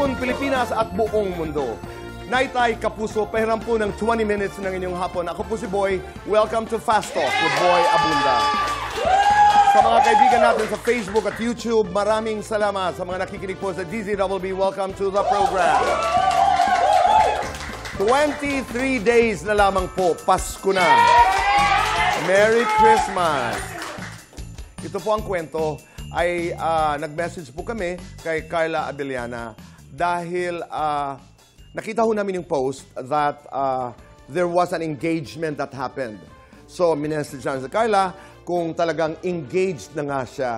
hapon, Pilipinas at buong mundo. Naitay Kapuso, pahiram po ng 20 minutes ng inyong hapon. Ako po si Boy. Welcome to Fast Talk with Boy Abunda. Sa mga kaibigan natin sa Facebook at YouTube, maraming salamat. Sa mga nakikinig po sa DZWB, welcome to the program. 23 days na lamang po, Pasko na. Merry Christmas! Ito po ang kwento ay nag-message po kami kay Carla Abellana dahil nakita ho namin yung post that there was an engagement that happened. So, minessage namin sa Carla kung talagang engaged na nga siya.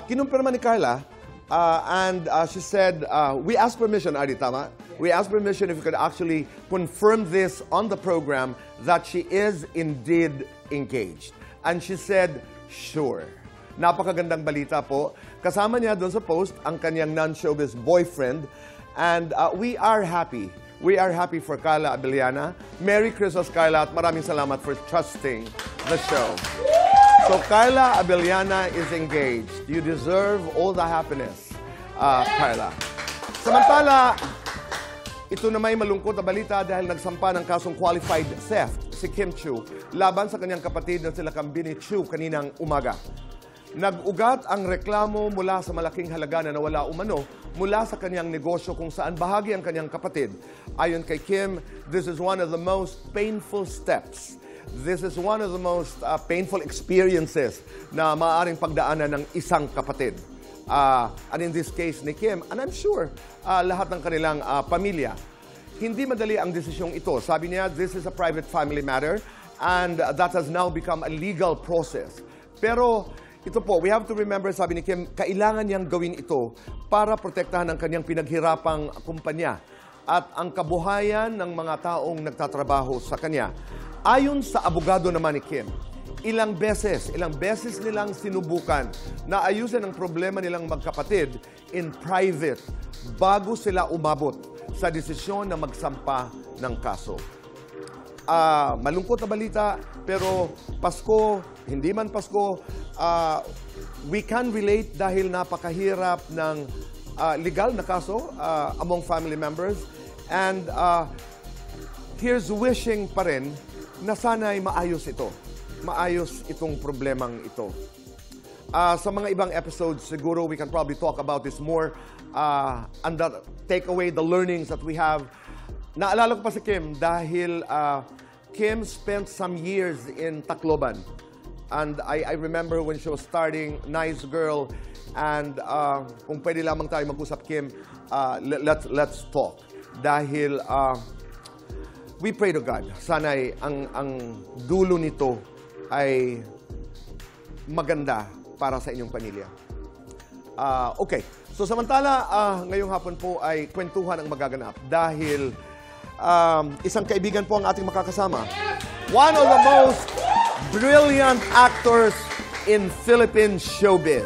Kinumpirma ni Carla and she said, we asked permission, Ari, tama? We asked permission if we could actually confirm this on the program that she is indeed engaged. And she said, sure. Napakagandang balita po. Kasama niya doon sa post ang kanyang non-showbiz boyfriend. And we are happy. We are happy for Carla Abellana. Merry Christmas, Carla, at maraming salamat for trusting the show. So, Carla Abellana is engaged. You deserve all the happiness, Carla. Samantala, ito na may malungkot na balita dahil nagsampa ng kasong qualified theft si Kim Chiu laban sa kanyang kapatid na sila Kambini Chiu kaninang umaga. Nag-ugat ang reklamo mula sa malaking halaga na nawala umano mula sa kanyang negosyo kung saan bahagi ang kanyang kapatid. Ayon kay Kim, this is one of the most painful steps. This is one of the most painful experiences na maaaring pagdaanan ng isang kapatid. And in this case ni Kim, and I'm sure lahat ng kanilang pamilya, hindi madali ang desisyong ito. Sabi niya, this is a private family matter and that has now become a legal process. Pero ito po, we have to remember, sabi ni Kim, kailangan niyang gawin ito para protektahan ang kanyang pinaghirapang kumpanya at ang kabuhayan ng mga taong nagtatrabaho sa kanya. Ayon sa abogado naman ni Kim, ilang beses nilang sinubukan na ayusin ang problema nilang magkapatid in private bago sila umabot sa desisyon na magsampa ng kaso. Malungkot na balita, pero Pasko, hindi man Pasko, we can relate dahil napakahirap ng legal na kaso among family members. And here's wishing pa rin na sana'y maayos ito. Maayos itong problemang ito. Sa mga ibang episodes, siguro we can probably talk about this more and take away the learnings that we have. Naalala ko pa si Kim dahil Kim spent some years in Tacloban. And I remember when she was starting, nice girl. And kung pwede lamang tayo mag-usap, Kim, let's talk. Dahil we pray to God. Sana'y ang dulo nito ay maganda para sa inyong pamilya. Okay. So samantala, ngayong hapon po ay kwentuhan ang magaganap dahil isang kaibigan po ang ating makakasama. One of the most brilliant actors in Philippine showbiz.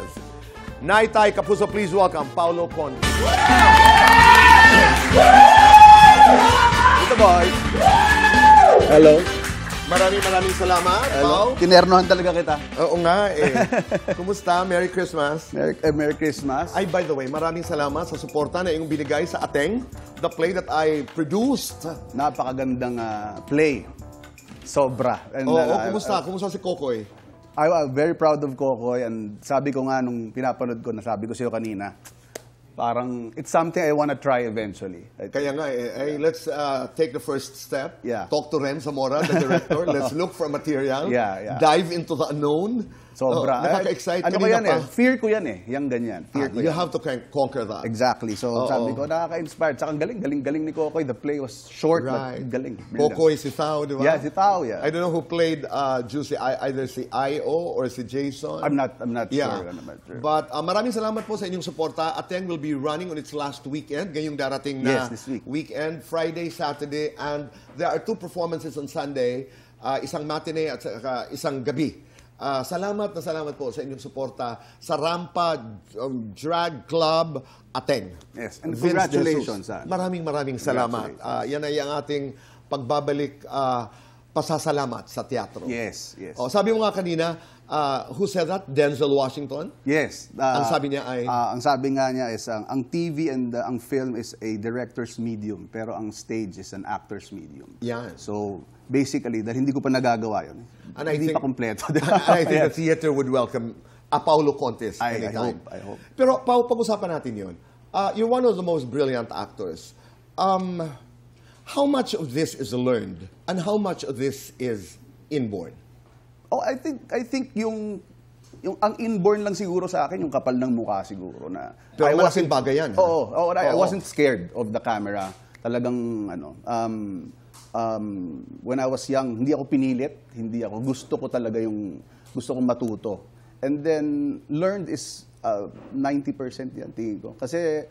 Naitay Kapuso, please welcome Paulo Conde. Ito, boy. Hello. Maraming salamat. Hello. Tinernohan talaga kita. Oo nga eh. Kumusta? Merry Christmas. Merry Christmas. Ay, by the way, maraming salamat sa suporta na iyong binigay sa Ateng, the play that I produced. Napakagandang play. Sobra. And, kumusta? Kumusta si Kokoy? I'm very proud of Kokoy and sabi ko nga nung pinapanood ko, nasabi ko sa'yo kanina, parang it's something I want to try eventually. Kaya nga eh, let's take the first step. Yeah. Talk to Ren Zamora, the director. Let's look for material. Yeah. Dive into the unknown. Sobra. Nakaka-excite. Ano ko yan eh? Fear ko yan eh. Yang ganyan. Fear ko you yan. have to conquer that. Exactly. So sabi ko, nakaka-inspired. Saka galing ni Kokoy. The play was short, but galing. Kokoy, si Tao, di ba? Yeah, si Tao, yeah. I don't know who played Juicy, either si I.O. or si Jason. I'm not sure. But maraming salamat po sa inyong suporta. Ateng will be running on its last weekend. Ngayong darating na this week. Weekend, Friday, Saturday, and there are 2 performances on Sunday. Isang matinee at isang gabi. Salamat po sa inyong suporta sa Rampa Drag Club Ateng. Yes, and congratulations. Maraming salamat. Yan ay ang ating pagbabalik pasasalamat sa teatro. Yes, yes. Sabi mo nga kanina, who said that? Denzel Washington? Yes. Ang sabi niya ay... ang sabi nga niya is, ang TV and ang film is a director's medium, pero ang stage is an actor's medium. Yan. So, basically, dahil hindi ko pa nagagawa yun, And I hindi think- pa kompleto. I think the theater would welcome a Paulo Contes I anytime. hope. Pero, Pau, pag-usapan natin yun. You're one of the most brilliant actors. How much of this is learned and how much of this is inborn? I think yung ang inborn lang siguro sa akin yung kapal ng mukha siguro na Pero I malaking wasn't- bagay yan, ha? I Oo. wasn't scared of the camera. Talagang when I was young, hindi ako pinilit, gusto ko talaga gusto kong matuto. And then learned is 90% yan tingin ko. Kasi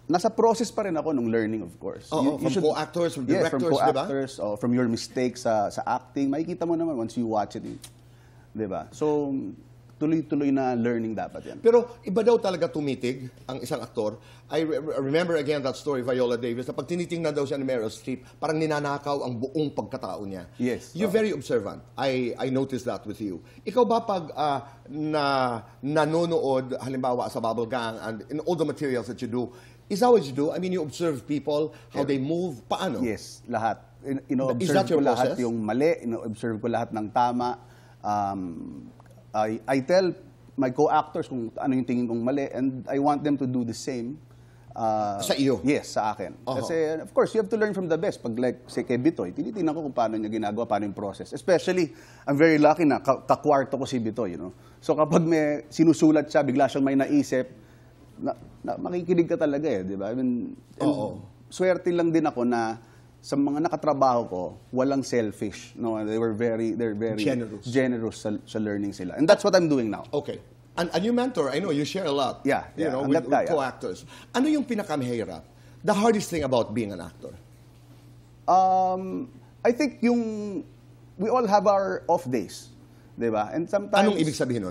nasa process pa rin ako nung learning, of course. From co-actors, from directors, from di ba? co-actors, from your mistakes sa acting. Makikita mo naman once you watch it. Di ba? So, tuloy-tuloy na learning dapat yan. Pero iba daw talaga tumitig ang isang aktor. I remember again that story, Viola Davis, na pag tinitingnan daw siya ni Meryl Streep, parang ninanakaw ang buong pagkatao niya. Yes. You're very observant. I noticed that with you. Ikaw ba pag nanonood, halimbawa sa Bubble Gang and in all the materials that you do, is that what you do? I mean, you observe people, how they move, paano? Yes, lahat. Is Ino-observe that your ko lahat process? yung mali, ino-observe ko lahat ng tama. I tell my co-actors kung ano yung tingin kong mali, and I want them to do the same. Sa iyo? Yes, sa akin. Kasi, of course, you have to learn from the best. Pag like, say, kay Bitoy, tinitingnan ko kung paano niya ginagawa, paano yung process. Especially, I'm very lucky na kakwarto ko si Bitoy, you know. So kapag may sinusulat siya, bigla siyang may naisip, makikinig ka talaga eh, di ba? I mean, swerte lang din ako na sa mga nakatrabaho ko, walang selfish. No, they're very generous sa learning sila. And that's what I'm doing now. Okay. And you mentor, I know, you share a lot. Yeah, You know, ang with ganda, yeah. co-actors. Ano yung pinakamahirap? The hardest thing about being an actor? I think we all have our off days. Di ba? And sometimes... Anong ibig sabihin nun?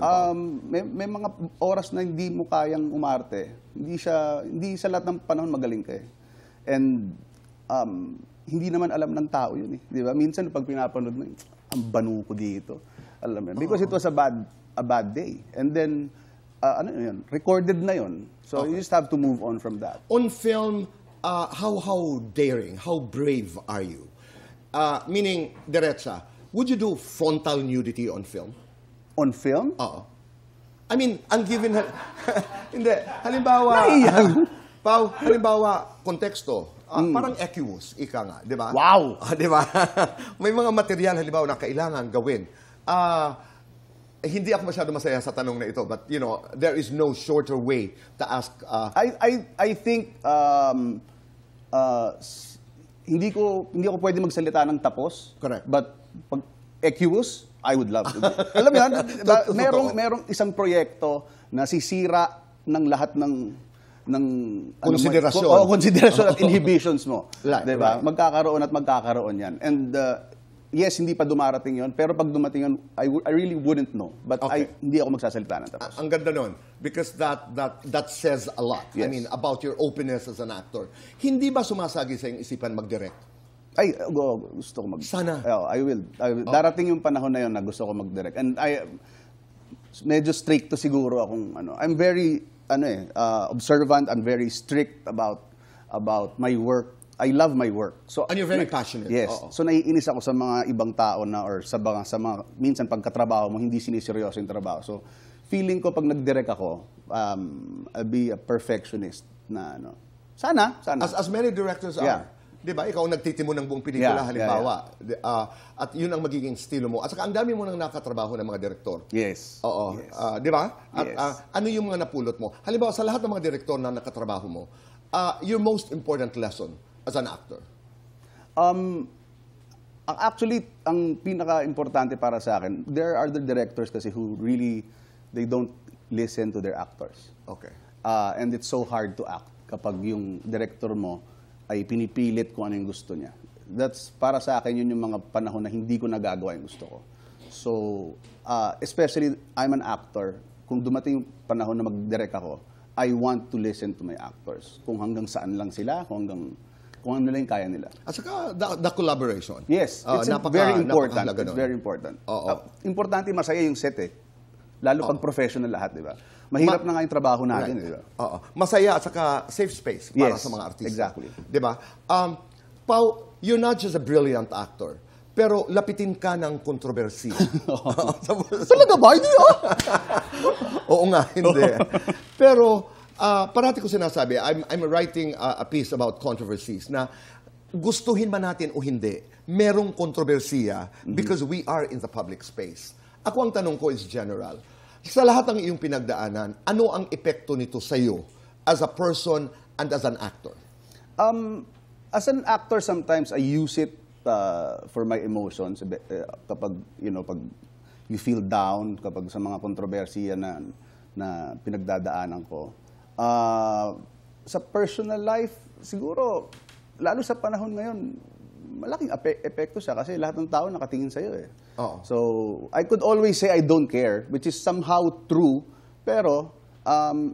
May mga oras na hindi mo kayang umarte. Hindi sa lahat ng panahon magaling ka eh. And hindi naman alam ng tao yun eh. Di ba? Minsan pag pinapanood mo, ang banu ko dito. Alam mo yun. Because it was a bad day. And then, ano yun? Recorded na yun. So you just have to move on from that. On film, how daring, how brave are you? Meaning, diretsa, would you do frontal nudity on film? On film? Oo. I mean, ang given... Hindi. Halimbawa... Pao, halimbawa, konteksto. Parang equus, ika nga, di ba? Wow! Di ba? May mga material, halimbawa, na kailangan gawin. Hindi ako masyado masaya sa tanong na ito, but, you know, there is no shorter way to ask... I think hindi ko pwede magsalita ng tapos. Correct. But pag equus, I would love to. Alam mo yan, merong isang proyekto na sisira ng lahat ng konsiderasyon. Konsiderasyon at inhibitions mo. Right. Magkakaroon yan. And yes, hindi pa dumarating yon, pero pag dumating yon, I really wouldn't know. But Okay. hindi ako magsasalita ng tapos. Ang ganda nun. Because that says a lot. I Yes. mean, about your openness as an actor. Hindi ba sumasagi sa iyong isipan mag-direct? Ay, gusto ko Sana. I will. Darating yung panahon na yon na gusto ko mag-direct. And medyo strict to siguro akong I'm very observant and very strict about my work. I love my work. So And you're very passionate. Yes. Oo. So naiinis ako sa mga ibang tao na or sa mga minsan pagkatrabaho mo hindi siniseryoso yung trabaho. So feeling ko pag nag-direct ako, I'll be a perfectionist na Sana. As many directors are. Yeah. Di ba? Ikaw ang nagtitimo ng buong pelikula, Yeah, halimbawa. At yun ang magiging estilo mo. At saka ang dami mo nang nakatrabaho ng mga direktor. Yes. Oo. Yes. Di ba? At Yes. ano yung mga napulot mo? Halimbawa, sa lahat ng mga direktor na nakatrabaho mo, your most important lesson as an actor? Actually, ang pinaka-importante para sa akin, there are the directors kasi who really, they don't listen to their actors. Okay. And it's so hard to act kapag yung director mo ay pinipilit kung ano yung gusto niya. That's, para sa akin, yun yung mga panahon na hindi ko nagagawa yung gusto ko. So, especially, I'm an actor. Kung dumating yung panahon na mag-direct ako, I want to listen to my actors. Kung hanggang saan lang sila, kung hanggang kung ano lang yung kaya nila. At saka the collaboration. Yes, it's very important. napakahalaga It's nun. very important. Oo. Importante masaya yung set eh. Lalo pag professional lahat, di ba? Mahirap na nga yung trabaho natin, di ba? Oo. Masaya at saka safe space para Yes, sa mga artista. exactly. Di ba? Pao, you're not just a brilliant actor, pero lapitin ka ng kontrobersiya. Talaga ba? Hindi Oo nga, hindi. Pero parati ko sinasabi, I'm writing a piece about controversies na gustuhin man natin o hindi, merong kontrobersiya because we are in the public space. Ako ang tanong ko is general. Sa lahat ng iyong pinagdaanan, ano ang epekto nito sa iyo as a person and as an actor? As an actor, sometimes I use it for my emotions. Kapag, pag you feel down, kapag sa mga kontrobersiya na pinagdadaanan ko. Sa personal life, siguro, lalo sa panahon ngayon, malaking epekto siya kasi lahat ng tao nakatingin sa'yo eh. Oo. So, I could always say I don't care, which is somehow true, pero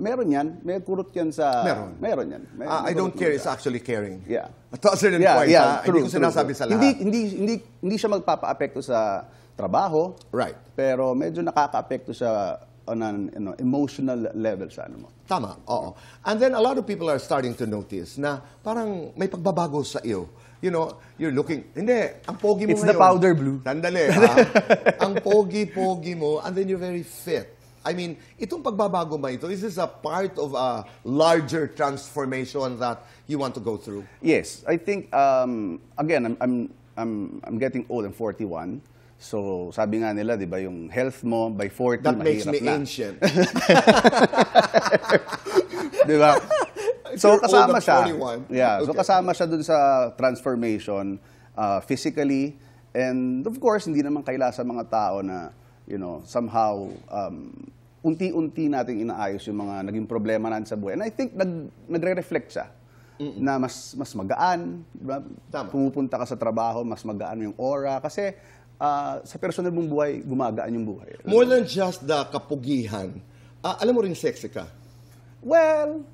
meron yan, may kurot yan sa... Meron yan. I don't care is actually caring. Yeah. To a certain point, hindi ko sinasabi sa lahat. Hindi siya magpapa-apekto sa trabaho, Right. pero medyo nakaka-apekto siya on an emotional level sa ano mo. Tama, oo. And then a lot of people are starting to notice na parang may pagbabago sa iyo. You know, you're looking, hindi, ang pogi mo It's ngayon. the powder blue. Sandali, ang pogi-pogi mo, and then you're very fit. I mean, itong pagbabago ba ito, is this a part of a larger transformation that you want to go through? Yes, I think again, I'm getting old. I'm 41. So, sabi nga nila, 'di ba, yung health mo by 40 That makes me mahirap na. ancient. 'Di ba? So You're kasama old at siya. 41. Yeah, so Okay. kasama siya dun sa transformation physically, and of course hindi naman kaila sa mga tao na somehow unti-unti nating inaayos yung mga naging problema natin sa buhay. And I think nagre-reflect siya. Na mas magaan, diba? Tama. Pumupunta ka sa trabaho, mas magaan yung aura kasi sa personal mong buhay, gumagaan yung buhay. More than just the kapugihan, alam mo rin sexy ka. Well,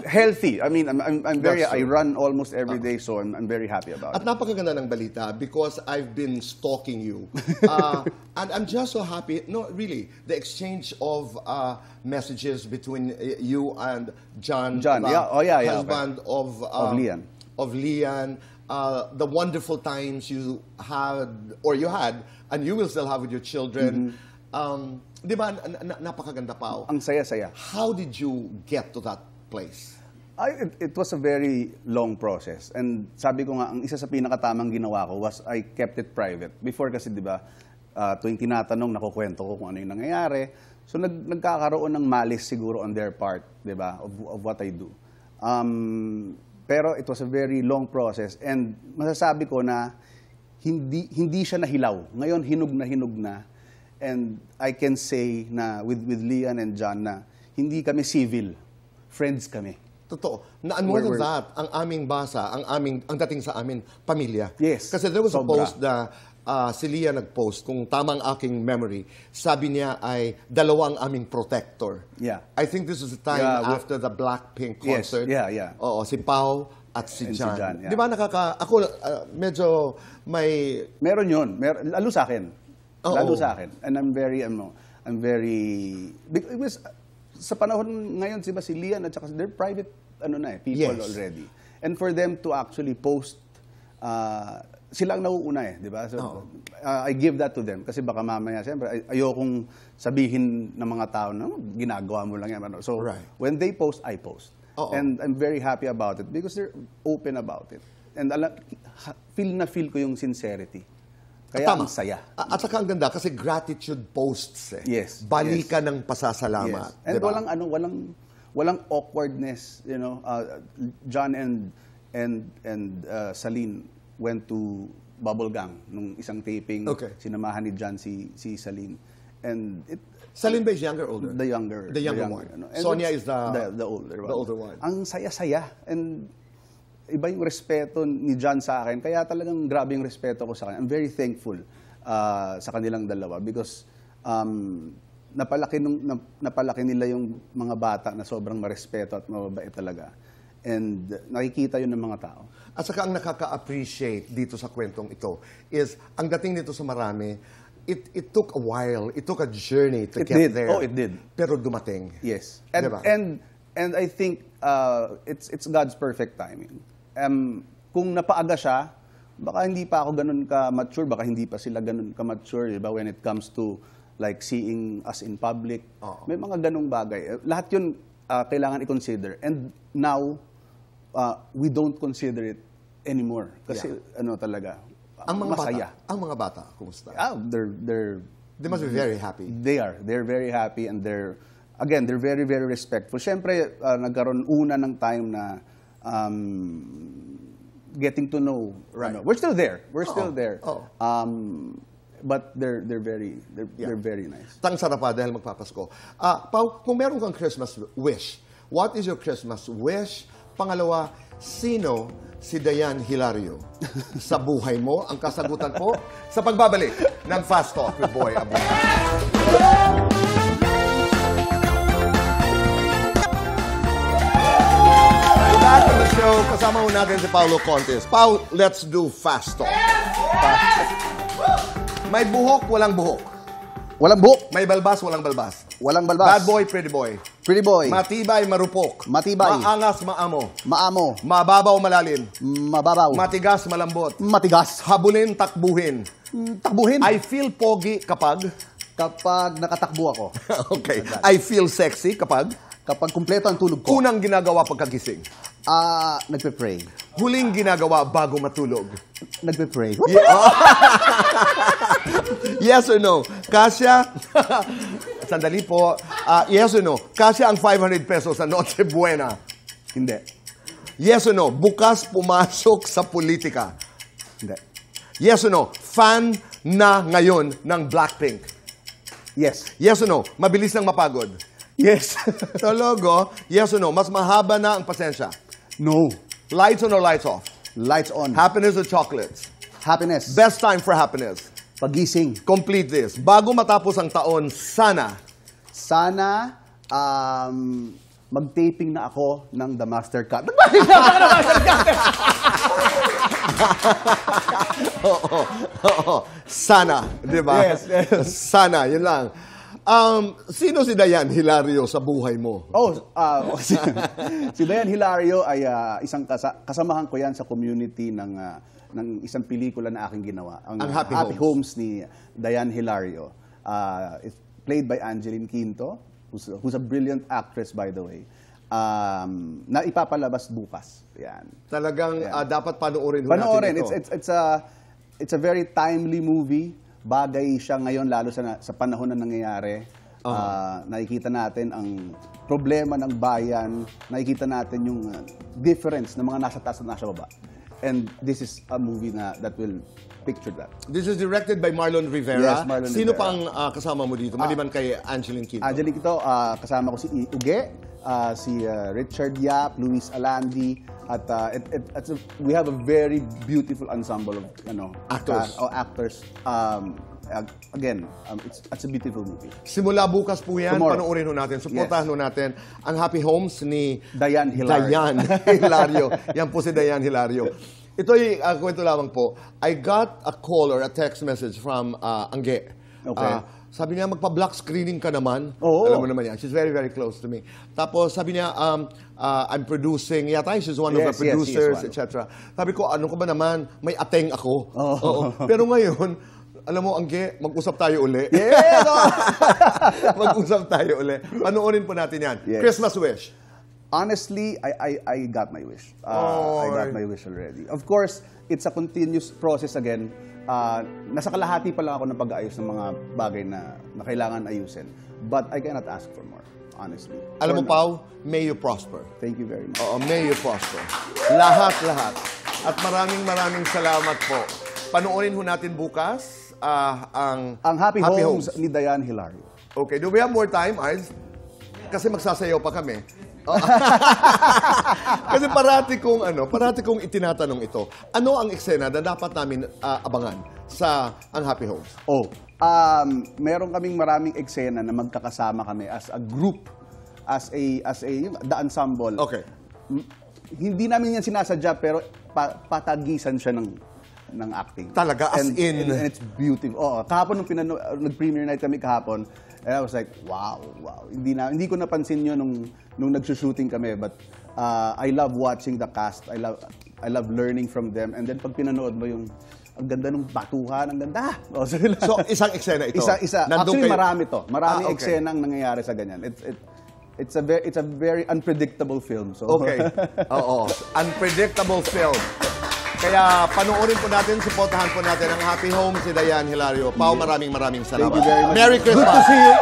healthy. I mean, I run almost every day, so I'm very happy about At it. napakaganda ng balita because I've been stalking you. And I'm just so happy. No, really, the exchange of messages between you and John. John, the yeah. Oh, yeah, yeah, husband of Lian. Of Lian. The wonderful times you had, and you will still have with your children. Di ba, napakaganda pa. Ang saya-saya. How did you get to that place? It was a very long process. And sabi ko nga, ang isa sa pinakatamang ginawa ko was I kept it private. Before kasi, di ba, tuwing tinatanong, nakukwento ko kung ano yung nangyayari. So nagkakaroon ng malice siguro on their part, di ba, of what I do. Pero it was a very long process. And masasabi ko na hindi siya nahilaw. Ngayon, hinug na. And I can say na with Lian and John na hindi kami civil. Friends kami. Totoo. And more than that, ang aming basa, ang dating sa amin, pamilya. Yes. Kasi there was a Sobra. post na si Lia nag-post, kung tamang aking memory, sabi niya ay dalawang aming protector. Yeah. I think this was the time after the Blackpink Yes. concert. Yeah. Oo, si Pao at si And si John. John, yeah. Di ba ako medyo may... Meron yun. Lalo sa akin. Oo. Lalo sa akin. And I'm very... Because sa panahon ngayon, si Lian at saka they're private people Yes. already. And for them to actually post, sila ang nauuna eh, di ba? So, I give that to them. Kasi baka mamaya, siyempre, ayokong sabihin ng mga tao na ginagawa mo lang yan. So, Right. when they post, I post. Oo. And I'm very happy about it because they're open about it. And feel ko yung sincerity. Kaya Tama. ang saya. At saka ang ganda kasi gratitude posts eh. Yes. Balikan ng pasasalamat. Yes. And Diba? walang awkwardness, John and Celine went to Bubble Gang nung isang taping. Okay. Sinamahan ni John si Celine. And Celine ba is younger or older? the younger one. And Sonia it's is the older one. The older one. Ang saya-saya. And iba yung respeto ni John sa akin. Kaya talagang grabe yung respeto ko sa kanya. I'm very thankful sa kanilang dalawa because napalaki nila yung mga bata na sobrang marespeto at mababait talaga. And nakikita yun ng mga tao. At saka ang nakaka-appreciate dito sa kwentong ito is, ang dating nito sa marami, it took a while, it took a journey to It get did. there. Oh, it did. Pero dumating. Yes. And Diba? and I think it's God's perfect timing. Kung napaaga siya, baka hindi pa ako ganun ka-mature, baka hindi pa sila ganun ka-mature, diba, when it comes to like seeing us in public. Oo. May mga ganung bagay. Lahat yun kailangan i-consider. And now, we don't consider it anymore. Kasi ano talaga, Ang mga masaya. bata, ang mga bata, kumusta? They They must be very happy. They're very happy and they're very, very respectful. Siyempre, nagkaroon una ng time na getting to know. Right. We're still there. We're still there. Oo. But they're very nice. Tang sarap pa dahil magpapasko. Pao, kung meron kang Christmas wish, what is your Christmas wish? Pangalawa, sino si Dayan Hilario sa buhay mo? Ang kasagutan po sa pagbabalik ng Fast Talk with Boy Abunda. Back on the show, kasama ho natin si Paulo Contes. Pau, let's do Fast Talk. May buhok, walang buhok. Walang buhok. May balbas, walang balbas. Walang balbas. Bad boy, pretty boy. Pretty boy. Matibay, marupok. Matibay. Maangas, maamo. Maamo. Mababaw, malalim. Mababaw. Matigas, malambot. Matigas. Habulin, takbuhin. Takbuhin. I feel pogi kapag... Kapag nakatakbo ako. Okay. I feel sexy kapag... Kapag kumpleto ang tulog ko. Unang ginagawa pagkagising. Nagpe-pray. Huling ginagawa bago matulog. Nagpe-pray. Yes or no? Kasya? Sandali po. Yes or no? Kasya ang 500 pesos sa Noche Buena. Hindi. Yes or no? Bukas pumasok sa politika. Hindi. Yes or no? Fan na ngayon ng Blackpink. Yes. Yes or no? Mabilis nang mapagod. Yes. Tologo, yes or no? Mas mahaba na ang pasensya. No. Lights on or lights off? Lights on. Happiness or chocolates? Happiness. Best time for happiness? Pagising. Complete this. Bago matapos ang taon, sana. Sana mag-taping na ako ng The Master Cut. Oo. Sana. Di ba? Yes, yes. Sana. Yun lang. Sino si Dayan Hilario sa buhay mo? Si Dayan Hilario ay isang kasamahan ko yan sa community ng isang pelikula na aking ginawa. Ang Happy Homes ni Dayan Hilario. It's played by Angeline Quinto, who's a brilliant actress, by the way. Na ipapalabas bukas. Yan. Talagang dapat panoorin ho Panoorin. natin ito. It's a very timely movie. Bagay siya ngayon, lalo sa panahon na nangyayari. Nakikita natin ang problema ng bayan. Nakikita natin yung difference ng mga nasa taas at nasa baba. And this is a movie that will picture that. This is directed by Marlon Rivera. Yes, Marlon Sino Rivera. pang kasama mo dito? Maliban kay Angeline Quinto. Angelique ito, kasama ko si Uge, si Richard Yap, Luis Alandi, at we have a very beautiful ensemble of actors. Again, it's a beautiful movie. Simula bukas po yan, Tomorrow. panoorin ho natin. Supportahan ho natin ang Happy Homes ni Dayan Hilario. Dayan Hilario. Yan po si Dayan Hilario. Ito ay kwento lamang po. I got a call or a text message from Angge. Okay. Sabi niya, magpa-block screening ka naman. Oo. Alam mo naman yan. She's very, very close to me. Tapos sabi niya, I'm producing, yata she's one of the Yes, she is producers, one. etc. Sabi ko, ano ka ba naman? May ateng ako. Oo. Oo. Pero ngayon, alam mo, Angge, mag-usap tayo uli. Yes! Mag-usap tayo uli. Panoorin po natin yan. Yes. Christmas wish. Honestly, I got my wish. I got my wish already. Of course, it's a continuous process again. Nasa kalahati pa lang ako ng pag-aayos ng mga bagay na kailangan ayusin. But I cannot ask for more, honestly. Alam mo, For now. Pao, may you prosper. Thank you very much. Oo, may you prosper. Lahat. At maraming salamat po. Panoorin ho natin bukas ang Ang Happy Homes ni Dayan Hilario. Okay, do we have more time, Arz? Kasi magsasayaw pa kami. Kasi parati kong itinatanong ito. Ano ang eksena na dapat namin abangan sa ang Happy Homes? Meron kaming maraming eksena na magkakasama kami as a group, as a the ensemble. Okay. hindi namin yan sinasadya, pero patagisan siya ng acting. Talaga, as in? And it's beautiful. Oo, kahapon nung nag-premiere night kami kahapon, and I was like, wow. Hindi ko napansin yun nung nagsushooting kami, but I love watching the cast. I love learning from them. And then pag pinanood mo yung, ang ganda ng batuhan, ang ganda. Oh, So, isang eksena ito? Isa. Nandun Actually, kayo- marami to. Marami okay. eksenang nangyayari sa ganyan. It's a very unpredictable film. So. Okay. Oo. Unpredictable film. Kaya panoorin po natin, supportahan po natin ang Happy Home, si Dayan Hilario. Pao, maraming salamat. Thank you very much. Merry Christmas. Good to see you.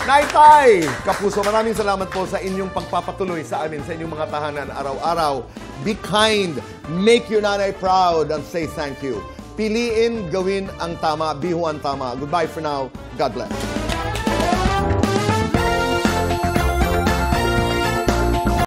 Naitay! Kapuso, maraming salamat po sa inyong pagpapatuloy sa amin, sa inyong mga tahanan araw-araw. Be kind, make your nanay proud, and say thank you. Piliin, gawin ang tama, biho ang tama. Goodbye for now. God bless.